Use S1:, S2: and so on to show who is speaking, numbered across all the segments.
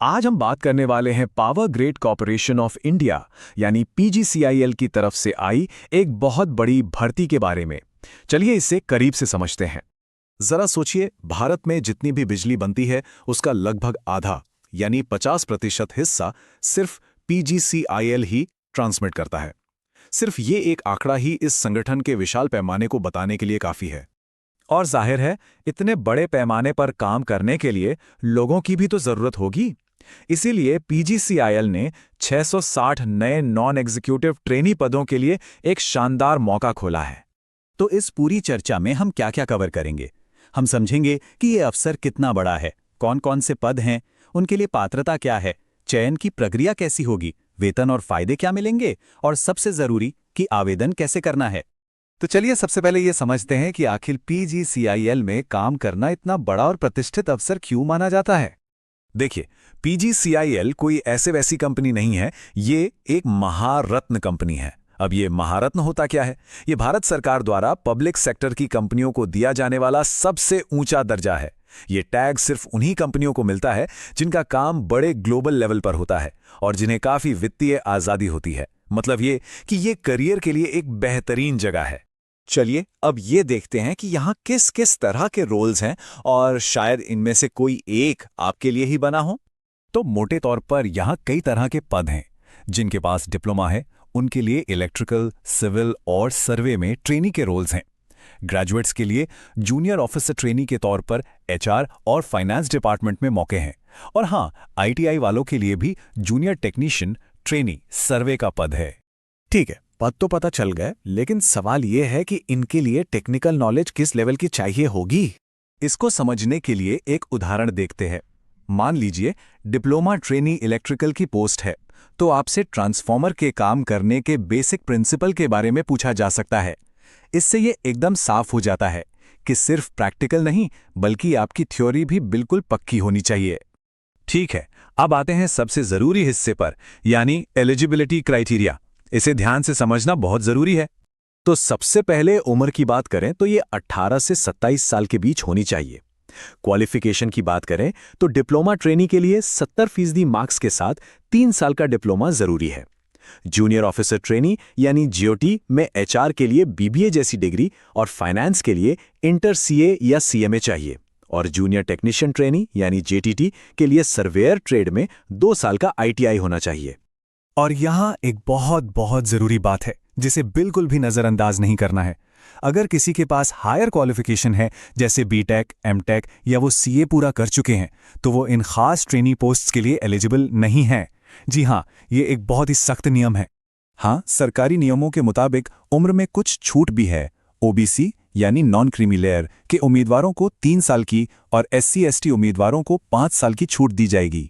S1: आज हम बात करने वाले हैं power grid corporation of India यानी पीजीसीआईएल की तरफ से आई एक बहुत बड़ी भर्ती के बारे में। चलिए इसे करीब से समझते हैं। जरा सोचिए, भारत में जितनी भी बिजली बनती है उसका लगभग आधा यानी 50% हिस्सा सिर्फ पीजीसीआईएल ही ट्रांसमिट करता है। सिर्फ ये एक आंकड़ा ही इस संगठन के विशाल पैमाने को बताने के लिए काफी है।
S2: और जाहिर है, इतने बड़े पैमाने पर काम करने के लिए लोगों की भी तो जरूरत होगी। इसीलिए पीजीसीआईएल ने 660 नए नॉन एग्जीक्यूटिव ट्रेनी पदों के लिए एक शानदार मौका खोला है।
S3: तो इस पूरी चर्चा में हम क्या क्या कवर करेंगे? हम समझेंगे कि ये अवसर कितना बड़ा है, कौन कौन से पद हैं, उनके लिए पात्रता क्या है, चयन की प्रक्रिया कैसी होगी, वेतन और फायदे क्या मिलेंगे, और सबसे जरूरी कि आवेदन कैसे करना है।
S2: तो चलिए सबसे पहले ये समझते हैं कि आखिर पीजीसीआईएल में काम करना इतना बड़ा और प्रतिष्ठित अवसर क्यों माना जाता है।
S1: देखिए, पीजीसीआईएल कोई ऐसे वैसी कंपनी नहीं है, ये एक महारत्न कंपनी है। अब ये महारत्न होता क्या है? ये भारत सरकार द्वारा पब्लिक सेक्टर की कंपनियों को दिया जाने वाला सबसे ऊंचा दर्जा है। ये टैग सिर्फ उन्हीं कंपनियों को मिलता है जिनका काम बड़े ग्लोबल लेवल पर होता है और जिन्हें काफी वित्तीय आजादी होती है। मतलब ये कि ये करियर के लिए एक बेहतरीन जगह है।
S2: चलिए अब ये देखते हैं कि यहाँ किस किस तरह के रोल्स हैं और शायद इनमें से कोई एक आपके लिए ही बना हो।
S3: तो मोटे तौर पर यहाँ कई तरह के पद हैं। जिनके पास डिप्लोमा है उनके लिए इलेक्ट्रिकल, सिविल और सर्वे में ट्रेनी के रोल्स हैं। ग्रेजुएट्स के लिए जूनियर ऑफिसर ट्रेनी के तौर पर एचआर और फाइनेंस डिपार्टमेंट में मौके हैं। और हाँ, आईटीआई वालों के लिए भी जूनियर टेक्नीशियन ट्रेनी सर्वे का पद है।
S2: ठीक है, पद तो पता चल गए, लेकिन सवाल ये है कि इनके लिए टेक्निकल नॉलेज किस लेवल की चाहिए होगी।
S3: इसको समझने के लिए एक उदाहरण देखते हैं। मान लीजिए डिप्लोमा ट्रेनी इलेक्ट्रिकल की पोस्ट है, तो आपसे ट्रांसफॉर्मर के काम करने के बेसिक प्रिंसिपल के बारे में पूछा जा सकता है। इससे ये एकदम साफ हो जाता है कि सिर्फ प्रैक्टिकल नहीं बल्कि आपकी थ्योरी भी बिल्कुल पक्की होनी चाहिए।
S2: ठीक है, अब आते हैं सबसे जरूरी हिस्से पर, यानी एलिजिबिलिटी क्राइटेरिया। इसे ध्यान से समझना बहुत जरूरी है।
S1: तो सबसे पहले उम्र की बात करें तो ये 18 से 27 साल के बीच होनी चाहिए। क्वालिफिकेशन की बात करें तो डिप्लोमा ट्रेनी के लिए 70% मार्क्स के साथ 3 साल का डिप्लोमा जरूरी है। जूनियर ऑफिसर ट्रेनी यानी जीओटी में एचआर के लिए बीबीए जैसी डिग्री और फाइनेंस के लिए इंटर सीए या सीएमए चाहिए। और जूनियर टेक्नीशियन ट्रेनी यानी जेटीटी के लिए सर्वेयर ट्रेड में 2 साल का आईटीआई होना चाहिए।
S3: और यहाँ एक बहुत बहुत जरूरी बात है जिसे बिल्कुल भी नजरअंदाज नहीं करना है। अगर किसी के पास हायर क्वालिफिकेशन है, जैसे बीटेक, एमटेक या वो सीए पूरा कर चुके हैं, तो वो इन खास ट्रेनी पोस्ट्स के लिए एलिजिबल नहीं है। जी हाँ, ये एक बहुत ही सख्त नियम है। हाँ, सरकारी नियमों के मुताबिक उम्र में कुछ छूट भी है। ओबीसी यानी नॉन क्रीमी लेयर के उम्मीदवारों को 3 साल की और SC/ST उम्मीदवारों को 5 साल की छूट दी जाएगी।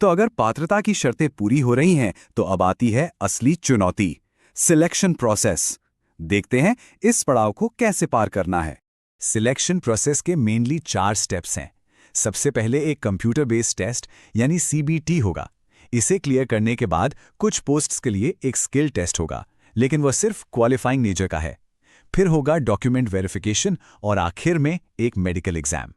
S2: तो अगर पात्रता की शर्तें पूरी हो रही हैं तो अब आती है असली चुनौती, सिलेक्शन प्रोसेस। देखते हैं इस पड़ाव को कैसे पार करना है।
S3: सिलेक्शन प्रोसेस के मेनली 4 स्टेप्स हैं। सबसे पहले एक कंप्यूटर बेस्ड टेस्ट यानी CBT होगा। इसे क्लियर करने के बाद कुछ पोस्ट्स के लिए एक स्किल टेस्ट होगा, लेकिन वह सिर्फ क्वालिफाइंग नेचर का है। फिर होगा डॉक्यूमेंट वेरिफिकेशन और आखिर में एक मेडिकल एग्जाम।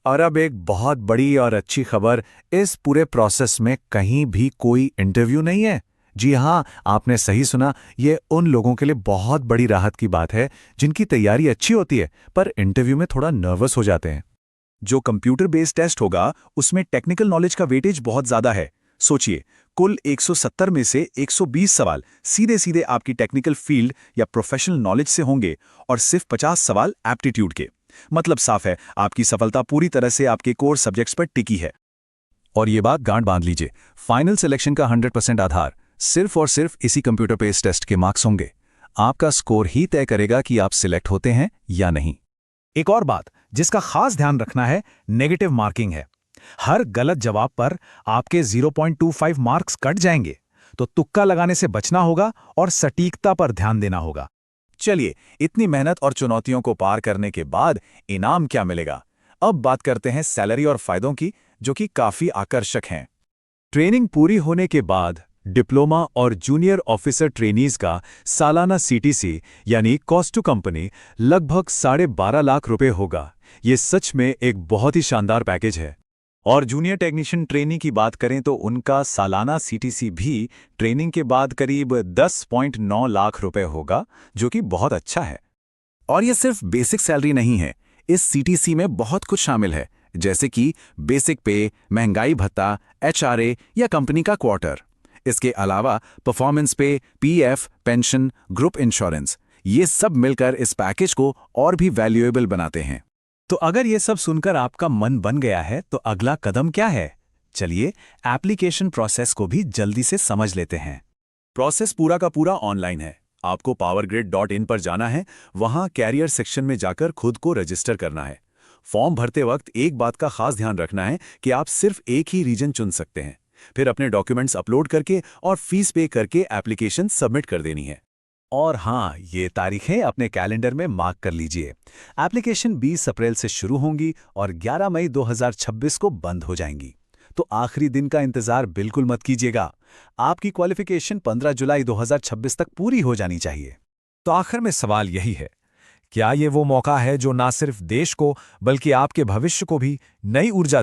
S2: और अब एक बहुत बड़ी और अच्छी खबर, इस पूरे प्रोसेस में कहीं भी कोई इंटरव्यू नहीं है। जी हाँ, आपने सही सुना, ये उन लोगों के लिए बहुत बड़ी राहत की बात है जिनकी तैयारी अच्छी होती है पर इंटरव्यू में थोड़ा नर्वस हो जाते हैं।
S3: जो कंप्यूटर बेस्ड टेस्ट होगा उसमें टेक्निकल नॉलेज का वेटेज बहुत ज्यादा है। सोचिए, कुल 170 में से 120 सवाल सीधे सीधे आपकी टेक्निकल फील्ड या प्रोफेशनल नॉलेज से होंगे और सिर्फ 50 सवाल एप्टीट्यूड के। मतलब साफ है, आपकी सफलता पूरी तरह से आपके कोर सब्जेक्ट्स पर टिकी है। और ये बात गांठ बांध लीजिए, फाइनल सिलेक्शन का 100% आधार सिर्फ और सिर्फ इसी कंप्यूटर बेस्ड टेस्ट के मार्क्स होंगे। आपका स्कोर ही तय करेगा कि आप सिलेक्ट होते हैं या नहीं।
S2: एक और बात जिसका खास ध्यान रखना है, नेगेटिव मार्किंग है। हर गलत जवाब पर आपके 0.25 मार्क्स कट जाएंगे। तो तुक्का लगाने से बचना होगा और सटीकता पर ध्यान देना होगा।
S3: चलिए, इतनी मेहनत और चुनौतियों को पार करने के बाद इनाम क्या मिलेगा? अब बात करते हैं सैलरी और फायदों की, जो कि काफी आकर्षक हैं।
S1: ट्रेनिंग पूरी होने के बाद डिप्लोमा और जूनियर ऑफिसर ट्रेनीज का सालाना CTC यानी कॉस्ट टू कंपनी लगभग 12.5 लाख रुपए होगा। ये सच में एक बहुत ही शानदार पैकेज है।
S3: और जूनियर टेक्नीशियन ट्रेनिंग की बात करें तो उनका सालाना सीटीसी भी ट्रेनिंग के बाद करीब 10.9 लाख रुपए होगा, जो कि बहुत अच्छा है।
S2: और ये सिर्फ बेसिक सैलरी नहीं है, इस सीटीसी में बहुत कुछ शामिल है, जैसे कि बेसिक पे, महंगाई भत्ता, एचआरए या कंपनी का क्वार्टर। इसके अलावा परफॉर्मेंस पे, पीएफ, पेंशन, ग्रुप इंश्योरेंस, ये सब मिलकर इस पैकेज को और भी वैल्यूएबल बनाते हैं।
S1: तो अगर ये सब सुनकर आपका मन बन गया है तो अगला कदम क्या है? चलिए एप्लीकेशन प्रोसेस को भी जल्दी से समझ लेते हैं।
S3: प्रोसेस पूरा का पूरा ऑनलाइन है। आपको powergrid.in पर जाना है, वहां कैरियर सेक्शन में जाकर खुद को रजिस्टर करना है। फॉर्म भरते वक्त एक बात का खास ध्यान रखना है कि आप सिर्फ एक ही रीजन चुन सकते हैं। फिर अपने डॉक्यूमेंट्स अपलोड करके और फीस पे करके एप्लीकेशन सबमिट कर देनी है।
S1: और हाँ, ये तारीखें अपने कैलेंडर में मार्क कर लीजिए। एप्लीकेशन 20 अप्रैल से शुरू होंगी और 11 मई 2026 को बंद हो जाएंगी। तो आखिरी दिन का इंतजार बिल्कुल मत कीजिएगा। आपकी क्वालिफिकेशन 15 जुलाई 2026 तक पूरी हो जानी चाहिए।
S4: तो आखिर में सवाल यही है, क्या ये वो मौका है जो ना सिर्फ देश को बल्कि आपके भविष्य को भी नई ऊर्जा